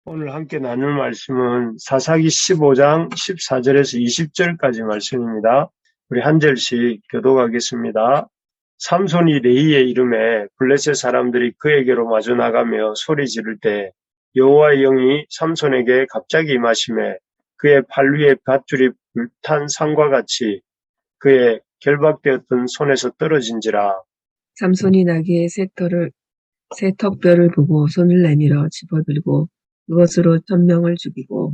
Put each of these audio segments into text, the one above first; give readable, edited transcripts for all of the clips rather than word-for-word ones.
오늘 함께 나눌 말씀은 사사기 15장 14절에서 20절까지 말씀입니다. 우리 한 절씩 교독하겠습니다. 삼손이 레이의 이름에 블레셋 사람들이 그에게로 마주 나가며 소리 지를 때 여호와의 영이 삼손에게 갑자기 임하시매 그의 팔 위에 밧줄이 불탄 상과 같이 그의 결박되었던 손에서 떨어진지라. 삼손이 나귀의 새 턱뼈를 보고 손을 내밀어 집어들고 그것으로 1,000명을 죽이고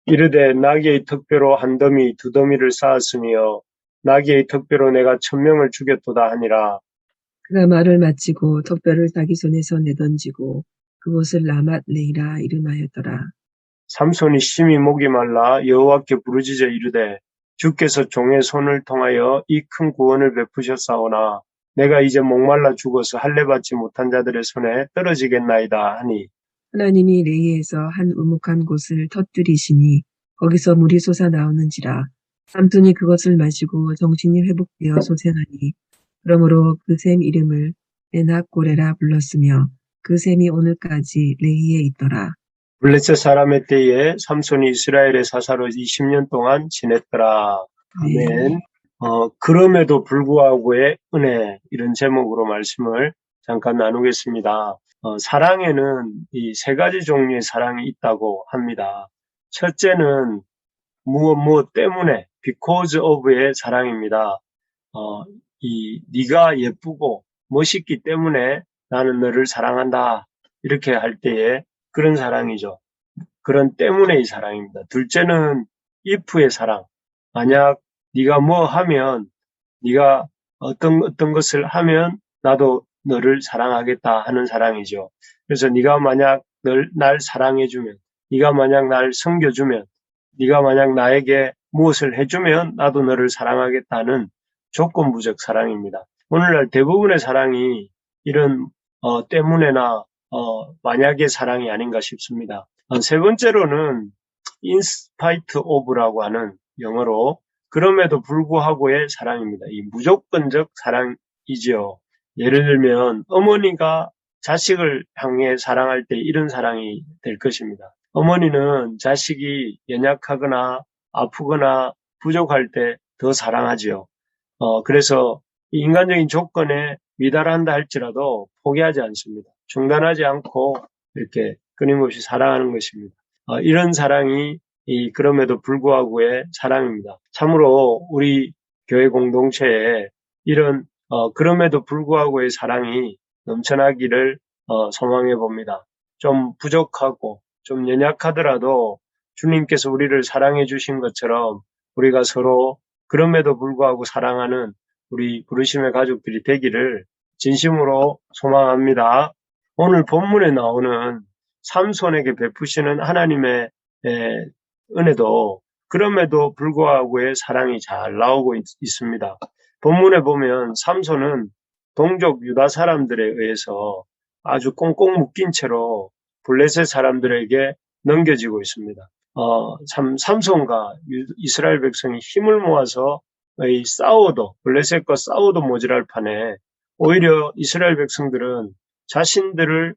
이르되 나귀의 턱뼈로 한 더미 두 더미를 쌓았으며 나귀의 턱뼈로 내가 1,000명을 죽였도다 하니라. 그가 말을 마치고 턱뼈를 자기 손에서 내던지고 그곳을 라맛 레이라 이름하였더라. 삼손이 심히 목이 말라 여호와께 부르짖어 이르되 주께서 종의 손을 통하여 이 큰 구원을 베푸셨사오나 내가 이제 목말라 죽어서 할례 받지 못한 자들의 손에 떨어지겠나이다 하니 하나님이 레이에서 한 우묵한 곳을 터뜨리시니 거기서 물이 솟아나오는지라. 삼손이 그것을 마시고 정신이 회복되어 소생하니 그러므로 그 샘 이름을 에낙고레라 불렀으며 그 샘이 오늘까지 레이에 있더라. 블레셋 사람의 때에 삼손이 이스라엘의 사사로 20년 동안 지냈더라. 아멘. 그럼에도 불구하고의 은혜, 이런 제목으로 말씀을 잠깐 나누겠습니다. 사랑에는 이 세 가지 종류의 사랑이 있다고 합니다. 첫째는 무엇 때문에 because of의 사랑입니다. 네가 예쁘고 멋있기 때문에 나는 너를 사랑한다. 이렇게 할 때에 그런 사랑이죠. 그런 때문에의 사랑입니다. 둘째는 if의 사랑. 만약 네가 뭐 하면, 네가 어떤 것을 하면 나도 너를 사랑하겠다 하는 사랑이죠. 그래서 네가 만약 날 사랑해주면, 네가 만약 날 섬겨주면, 네가 만약 나에게 무엇을 해주면 나도 너를 사랑하겠다는 조건부적 사랑입니다. 오늘날 대부분의 사랑이 이런 때문에나 만약의 사랑이 아닌가 싶습니다. 세 번째로는 in spite of라고 하는 영어로 그럼에도 불구하고의 사랑입니다. 이 무조건적 사랑이지요. 예를 들면 어머니가 자식을 향해 사랑할 때 이런 사랑이 될 것입니다. 어머니는 자식이 연약하거나 아프거나 부족할 때 더 사랑하지요. 그래서 인간적인 조건에 미달한다 할지라도 포기하지 않습니다. 중단하지 않고 이렇게 끊임없이 사랑하는 것입니다. 이런 사랑이 그럼에도 불구하고의 사랑입니다. 참으로 우리 교회 공동체에 이런 그럼에도 불구하고의 사랑이 넘쳐나기를 소망해 봅니다. 좀 부족하고 좀 연약하더라도 주님께서 우리를 사랑해 주신 것처럼 우리가 서로 그럼에도 불구하고 사랑하는 우리 부르심의 가족들이 되기를 진심으로 소망합니다. 오늘 본문에 나오는 삼손에게 베푸시는 하나님의 은혜도 그럼에도 불구하고의 사랑이 잘 나오고 있습니다. 본문에 보면 삼손은 동족 유다 사람들에 의해서 아주 꽁꽁 묶인 채로 블레셋 사람들에게 넘겨지고 있습니다. 삼손과 이스라엘 백성이 힘을 모아서 블레셋과 싸워도 모자랄 판에 오히려 이스라엘 백성들은 자신들의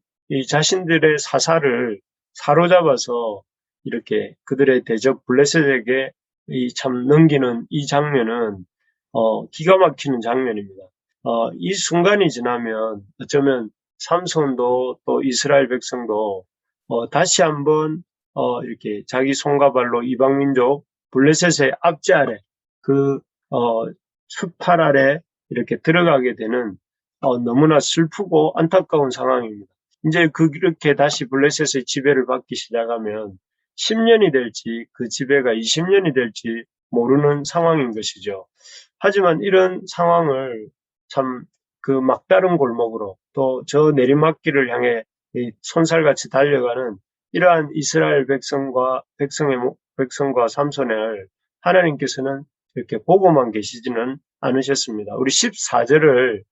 사사를 사로잡아서 이렇게 그들의 대적 블레셋에게 참 넘기는 이 장면은 기가 막히는 장면입니다. 이 순간이 지나면 어쩌면 삼손도 또 이스라엘 백성도 다시 한번 이렇게 자기 손과 발로 이방민족 블레셋의 압제 아래 그 수탈 아래 이렇게 들어가게 되는 너무나 슬프고 안타까운 상황입니다. 이제 그렇게 다시 블레셋의 지배를 받기 시작하면 10년이 될지 그 지배가 20년이 될지 모르는 상황인 것이죠. 하지만 이런 상황을 참 그 막다른 골목으로 또 저 내리막길을 향해 손살같이 달려가는 이러한 이스라엘 백성과 삼손을 하나님께서는 이렇게 보고만 계시지는 않으셨습니다. 우리 14절을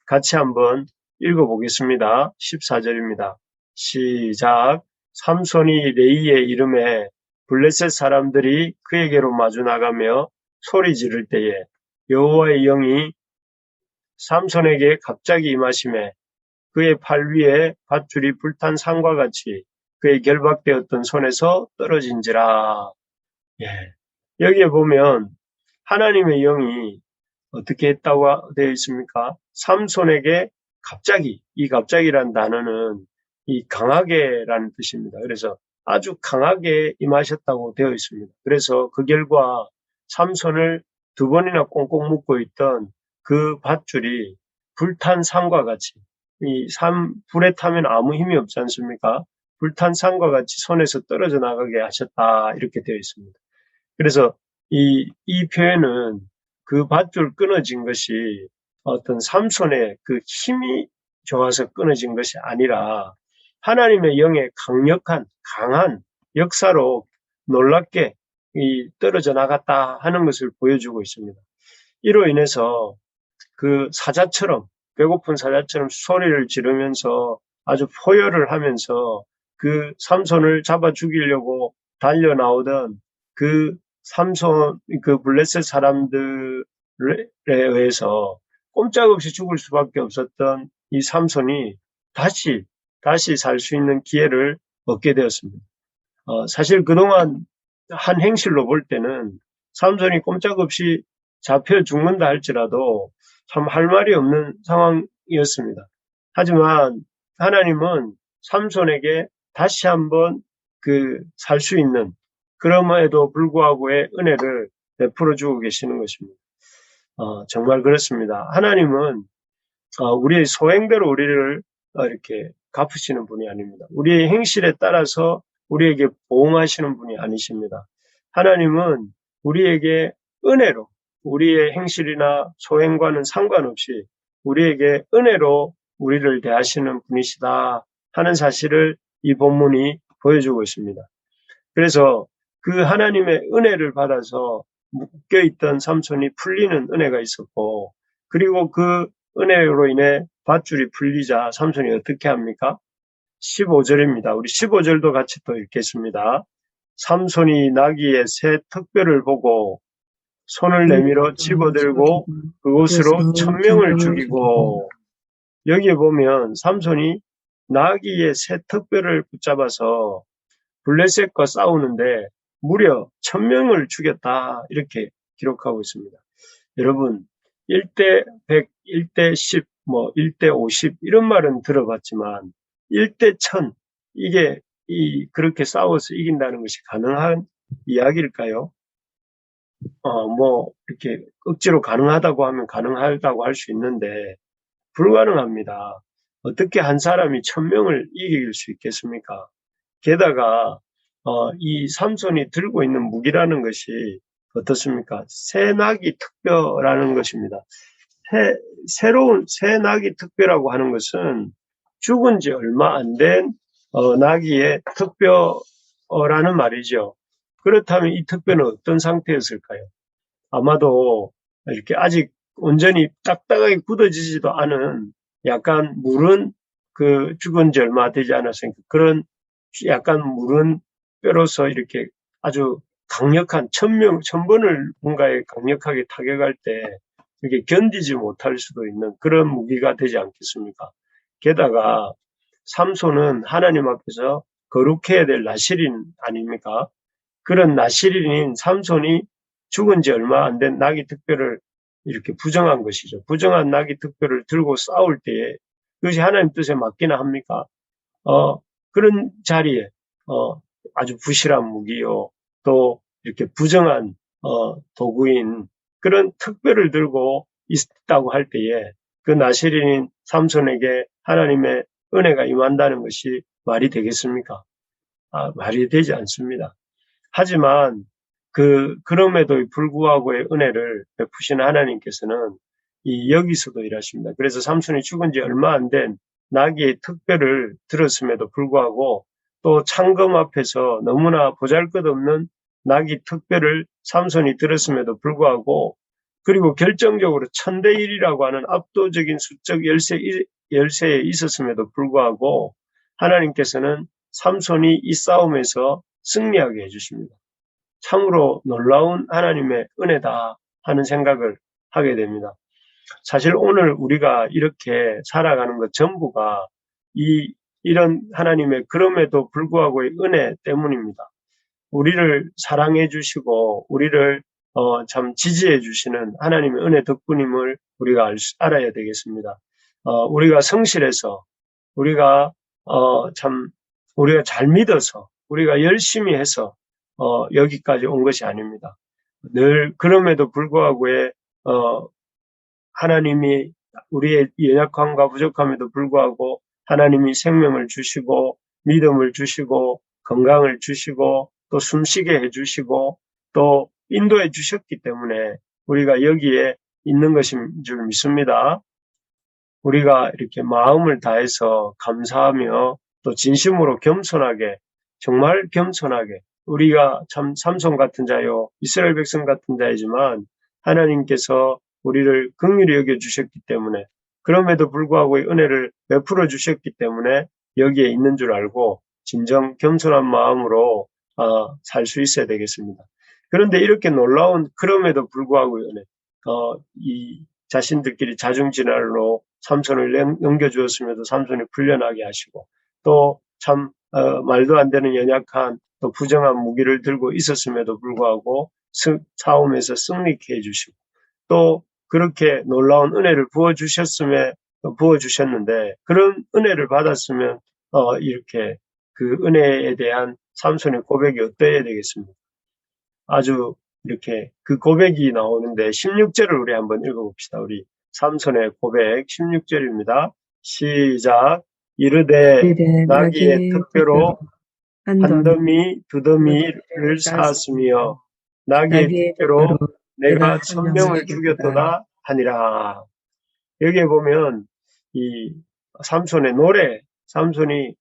같이 한번 읽어보겠습니다. 14절입니다. 시작. 삼손이 레이의 이름에 블레셋 사람들이 그에게로 마주 나가며 소리 지를 때에 여호와의 영이 삼손에게 갑자기 임하시매 그의 팔 위에 밧줄이 불탄 상과 같이 그의 결박되었던 손에서 떨어진지라. 예. 여기에 보면 하나님의 영이 어떻게 했다고 되어 있습니까? 삼손에게 갑자기, 이 갑자기란 단어는 이 강하게라는 뜻입니다. 그래서 아주 강하게 임하셨다고 되어 있습니다. 그래서 그 결과 삼손을 두 번이나 꽁꽁 묶고 있던 그 밧줄이 불탄 산과 같이, 불에 타면 아무 힘이 없지 않습니까? 불탄 산과 같이 손에서 떨어져 나가게 하셨다, 이렇게 되어 있습니다. 그래서 이 표현은 그 밧줄 끊어진 것이 어떤 삼손의 그 힘이 좋아서 끊어진 것이 아니라 하나님의 영의 강한 역사로 놀랍게 떨어져 나갔다 하는 것을 보여주고 있습니다. 이로 인해서 그 사자처럼, 배고픈 사자처럼 소리를 지르면서 아주 포효를 하면서 그 삼손을 잡아 죽이려고 달려 나오던 그 그 블레셋 사람들에 의해서 꼼짝없이 죽을 수밖에 없었던 이 삼손이 다시 살 수 있는 기회를 얻게 되었습니다. 사실 그동안 한 행실로 볼 때는 삼손이 꼼짝없이 잡혀 죽는다 할지라도 참 할 말이 없는 상황이었습니다. 하지만 하나님은 삼손에게 다시 한번 살 수 있는, 그럼에도 불구하고의 은혜를 베풀어 주고 계시는 것입니다. 정말 그렇습니다. 하나님은 우리의 소행대로 우리를 이렇게 갚으시는 분이 아닙니다. 우리의 행실에 따라서 우리에게 보응하시는 분이 아니십니다. 하나님은 우리에게 은혜로, 우리의 행실이나 소행과는 상관없이 우리에게 은혜로 우리를 대하시는 분이시다 하는 사실을 이 본문이 보여주고 있습니다. 그래서 그 하나님의 은혜를 받아서 묶여있던 삼손이 풀리는 은혜가 있었고, 그리고 그 은혜로 인해 밧줄이 풀리자 삼손이 어떻게 합니까? 15절입니다. 우리 15절도 같이 또 읽겠습니다. 삼손이 나귀의 새 턱뼈를 보고 손을 내밀어 집어들고 그곳으로 1000명을 죽이고. 여기에 보면 삼손이 나귀의 새 턱뼈를 붙잡아서 블레셋과 싸우는데 무려 1000명을 죽였다, 이렇게 기록하고 있습니다. 여러분, 1대 100, 1대 10, 1대 50 이런 말은 들어봤지만 1대 1000, 이게 그렇게 싸워서 이긴다는 것이 가능한 이야기일까요? 이렇게 억지로 가능하다고 하면 가능하다고 할 수 있는데 불가능합니다. 어떻게 한 사람이 1000명을 이길 수 있겠습니까? 게다가 이 삼손이 들고 있는 무기라는 것이 어떻습니까? 새 나귀 턱뼈라는 것입니다. 새로운 새 나귀 턱뼈라고 하는 것은 죽은 지 얼마 안 된 나귀의 턱뼈라는 말이죠. 그렇다면 이 턱뼈는 어떤 상태였을까요? 아마도 이렇게 아직 온전히 딱딱하게 굳어지지도 않은 약간 무른, 죽은 지 얼마 되지 않았으니까 그런 약간 무른 뼈로서 이렇게 아주 강력한 1000번을 뭔가에 강력하게 타격할 때 이렇게 견디지 못할 수도 있는 그런 무기가 되지 않겠습니까? 게다가 삼손은 하나님 앞에서 거룩해야 될 나실인 아닙니까? 그런 나실인인 삼손이 죽은 지 얼마 안 된 나귀 턱뼈를 이렇게 부정한 것이죠. 부정한 나귀 턱뼈를 들고 싸울 때에 그것이 하나님 뜻에 맞기나 합니까? 그런 자리에 아주 부실한 무기요, 또 이렇게 부정한 도구인 그런 턱뼈를 들고 있다고 할 때에 그 나실인인 삼손에게 하나님의 은혜가 임한다는 것이 말이 되겠습니까? 말이 되지 않습니다. 하지만 그럼에도 불구하고의 은혜를 베푸신 하나님께서는 여기서도 일하십니다. 그래서 삼손이 죽은 지 얼마 안 된 나귀의 턱뼈를 들었음에도 불구하고 또 창검 앞에서 너무나 보잘것없는 나귀 턱뼈를 삼손이 들었음에도 불구하고, 그리고 결정적으로 1000대1이라고 하는 압도적인 수적 열세에 있었음에도 불구하고 하나님께서는 삼손이 이 싸움에서 승리하게 해주십니다. 참으로 놀라운 하나님의 은혜다 하는 생각을 하게 됩니다. 사실 오늘 우리가 이렇게 살아가는 것 전부가 이 이런 하나님의 그럼에도 불구하고의 은혜 때문입니다. 우리를 사랑해 주시고 우리를 참 지지해 주시는 하나님의 은혜 덕분임을 우리가 알아야 되겠습니다. 우리가 성실해서 우리가 우리가 잘 믿어서 우리가 열심히 해서 여기까지 온 것이 아닙니다. 늘 그럼에도 불구하고의 하나님이 우리의 연약함과 부족함에도 불구하고 하나님이 생명을 주시고 믿음을 주시고 건강을 주시고 또 숨쉬게 해주시고 또 인도해 주셨기 때문에 우리가 여기에 있는 것인 줄 믿습니다. 우리가 이렇게 마음을 다해서 감사하며 또 진심으로 겸손하게 정말 겸손하게 우리가 참 삼손 같은 자요 이스라엘 백성 같은 자이지만 하나님께서 우리를 긍휼히 여겨주셨기 때문에 그럼에도 불구하고 은혜를 베풀어 주셨기 때문에 여기에 있는 줄 알고 진정 겸손한 마음으로 살 수 있어야 되겠습니다. 그런데 이렇게 놀라운 그럼에도 불구하고 은혜 이 자신들끼리 자중진할로 삼손을 넘겨주었음에도 삼손이 풀려나게 하시고 또 참 말도 안 되는 연약한 또 부정한 무기를 들고 있었음에도 불구하고 싸움에서 승리케 해주시고 또 그렇게 놀라운 은혜를 부어주셨는데 그런 은혜를 받았으면 이렇게 그 은혜에 대한 삼손의 고백이 어떠해야 되겠습니까? 아주 이렇게 그 고백이 나오는데 16절을 우리 한번 읽어봅시다. 우리 삼손의 고백 16절입니다. 시작. 이르되 나귀의 특별로 한 더미 두 더미를 쌓았으며 나귀의 특별로 내가 1000명을 죽였도다 하니라. 여기에 보면 이 삼손의 노래, 삼손이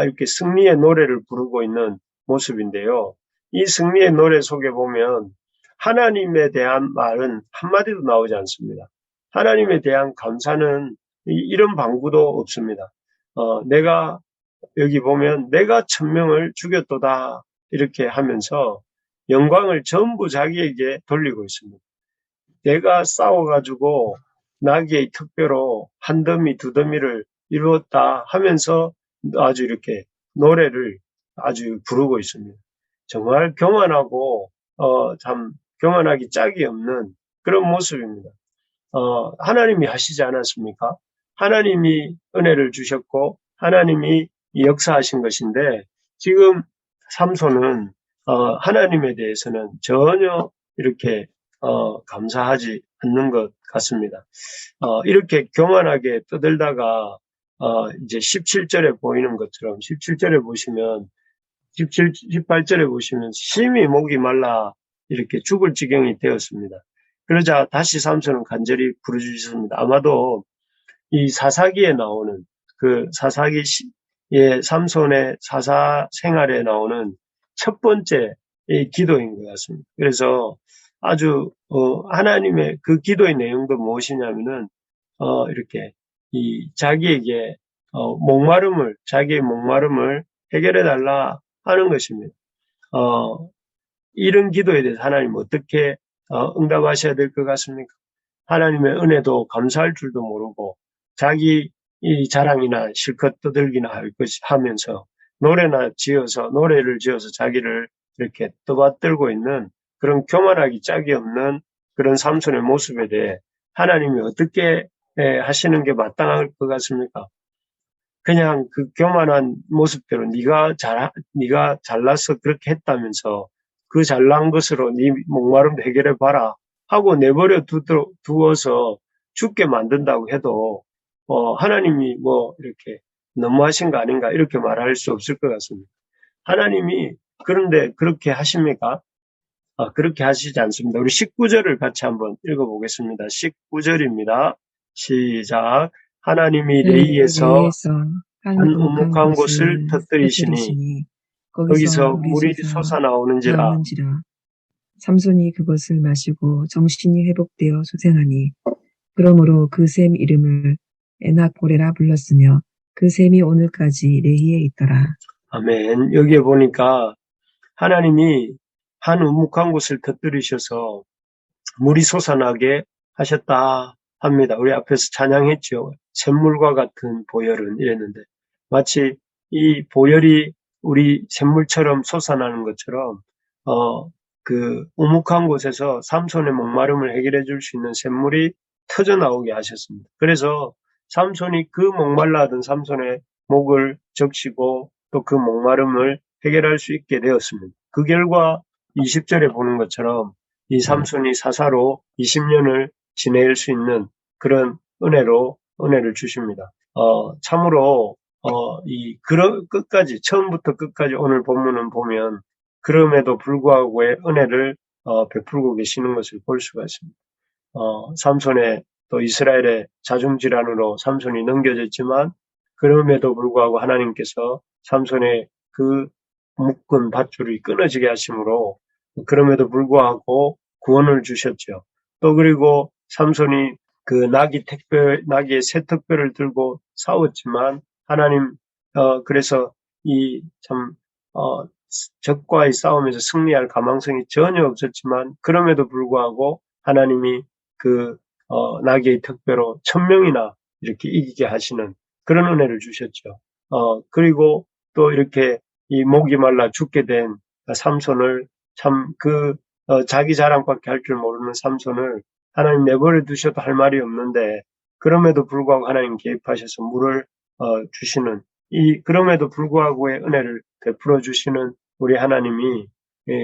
이렇게 승리의 노래를 부르고 있는 모습인데요. 이 승리의 노래 속에 보면 하나님에 대한 말은 한마디도 나오지 않습니다. 하나님에 대한 감사는 이런 방구도 없습니다. 내가 여기 보면 내가 1000명을 죽였도다 이렇게 하면서 영광을 전부 자기에게 돌리고 있습니다. 내가 싸워가지고 나귀의 특별로 한 더미 두 더미를 이루었다 하면서 아주 이렇게 노래를 아주 부르고 있습니다. 정말 교만하고 참 교만하기 짝이 없는 그런 모습입니다. 하나님이 하시지 않았습니까? 하나님이 은혜를 주셨고 하나님이 역사하신 것인데 지금 삼손은 하나님에 대해서는 전혀 이렇게 감사하지 않는 것 같습니다. 이렇게 교만하게 떠들다가 이제 17절에 보이는 것처럼 17절에 보시면 18절에 보시면 심히 목이 말라 이렇게 죽을 지경이 되었습니다. 그러자 다시 삼손은 간절히 부르짖습니다. 아마도 이 사사기에 나오는 그 사사기의 삼손의 사사 생활에 나오는 첫 번째 기도인 것 같습니다. 그래서 아주 하나님의 그 기도의 내용도 무엇이냐면은 이렇게 이 자기에게 자기의 목마름을 해결해 달라 하는 것입니다. 이런 기도에 대해서 하나님 어떻게 응답하셔야 될 것 같습니까? 하나님의 은혜도 감사할 줄도 모르고 자기 이 자랑이나 실컷 떠들기나 하면서 노래를 지어서 자기를 이렇게 떠받들고 있는 그런 교만하기 짝이 없는 그런 삼손의 모습에 대해 하나님이 어떻게 하시는 게 마땅할 것 같습니까? 그냥 그 교만한 모습대로 네가 잘나서 그렇게 했다면서 그 잘난 것으로 네 목마름도 해결해 봐라 하고 내버려 두어서 죽게 만든다고 해도 하나님이 뭐 이렇게 너무하신 거 아닌가 이렇게 말할 수 없을 것 같습니다. 하나님이 그런데 그렇게 하십니까? 그렇게 하시지 않습니다. 우리 19절을 같이 한번 읽어보겠습니다. 19절입니다. 시작. 하나님이 레이에서 한 우묵한 곳을 터뜨리시니 거기서 물이 솟아나오는지라. 삼손이 그것을 마시고 정신이 회복되어 소생하니 그러므로 그 샘 이름을 에낙고레라 불렀으며 그 샘이 오늘까지 레히에 있더라. 아멘. 여기에 보니까 하나님이 한 우묵한 곳을 터뜨리셔서 물이 솟아나게 하셨다 합니다. 우리 앞에서 찬양했죠. 샘물과 같은 보혈은 이랬는데 마치 이 보혈이 우리 샘물처럼 솟아나는 것처럼 그 우묵한 곳에서 삼손의 목마름을 해결해 줄 수 있는 샘물이 터져 나오게 하셨습니다. 그래서 삼손이 그 목말라 하던 삼손의 목을 적시고 또 그 목마름을 해결할 수 있게 되었습니다. 그 결과 20절에 보는 것처럼 이 삼손이 사사로 20년을 지낼 수 있는 그런 은혜를 주십니다. 참으로 끝까지, 처음부터 끝까지 오늘 본문은 보면 그럼에도 불구하고의 은혜를 베풀고 계시는 것을 볼 수가 있습니다. 삼손의 또 이스라엘의 자중질환으로 삼손이 넘겨졌지만 그럼에도 불구하고 하나님께서 삼손의 그 묶은 밧줄이 끊어지게 하심으로 그럼에도 불구하고 구원을 주셨죠. 또 그리고 삼손이 그 나귀의 새 특별을 들고 싸웠지만 하나님 그래서 적과의 싸움에서 승리할 가망성이 전혀 없었지만 그럼에도 불구하고 하나님이 그 나귀의 특별로 1000명이나 이렇게 이기게 하시는 그런 은혜를 주셨죠. 그리고 또 이렇게 이 목이 말라 죽게 된 삼손을 자기 자랑밖에 할 줄 모르는 삼손을 하나님 내버려 두셔도 할 말이 없는데 그럼에도 불구하고 하나님 개입하셔서 물을 주시는 그럼에도 불구하고의 은혜를 베풀어 주시는 우리 하나님이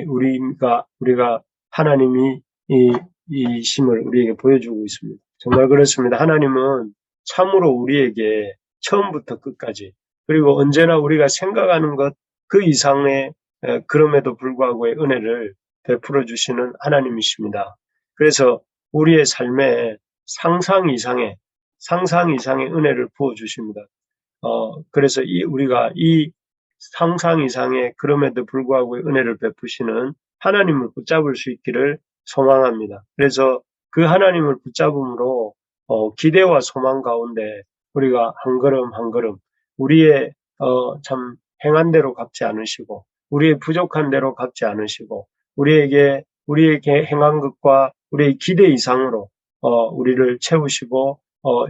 우리가 하나님이 이 심을 우리에게 보여주고 있습니다. 정말 그렇습니다. 하나님은 참으로 우리에게 처음부터 끝까지 그리고 언제나 우리가 생각하는 것 그 이상의 그럼에도 불구하고의 은혜를 베풀어 주시는 하나님이십니다. 그래서 우리의 삶에 상상 이상의 은혜를 부어 주십니다. 그래서 우리가 이 상상 이상의 그럼에도 불구하고의 은혜를 베푸시는 하나님을 붙잡을 수 있기를 소망합니다. 그래서 그 하나님을 붙잡음으로 기대와 소망 가운데 우리가 한 걸음 한 걸음 우리의 참 행한 대로 갚지 않으시고 우리의 부족한 대로 갚지 않으시고 우리에게 행한 것과 우리의 기대 이상으로 우리를 채우시고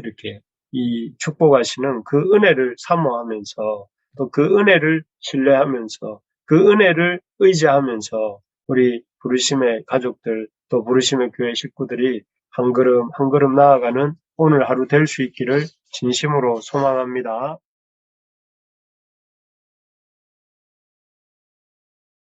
이렇게 이 축복하시는 그 은혜를 사모하면서 또 그 은혜를 신뢰하면서 그 은혜를 의지하면서 우리 부르심의 가족들 또 부르심의 교회 식구들이 한 걸음 한 걸음 나아가는 오늘 하루 될 수 있기를 진심으로 소망합니다.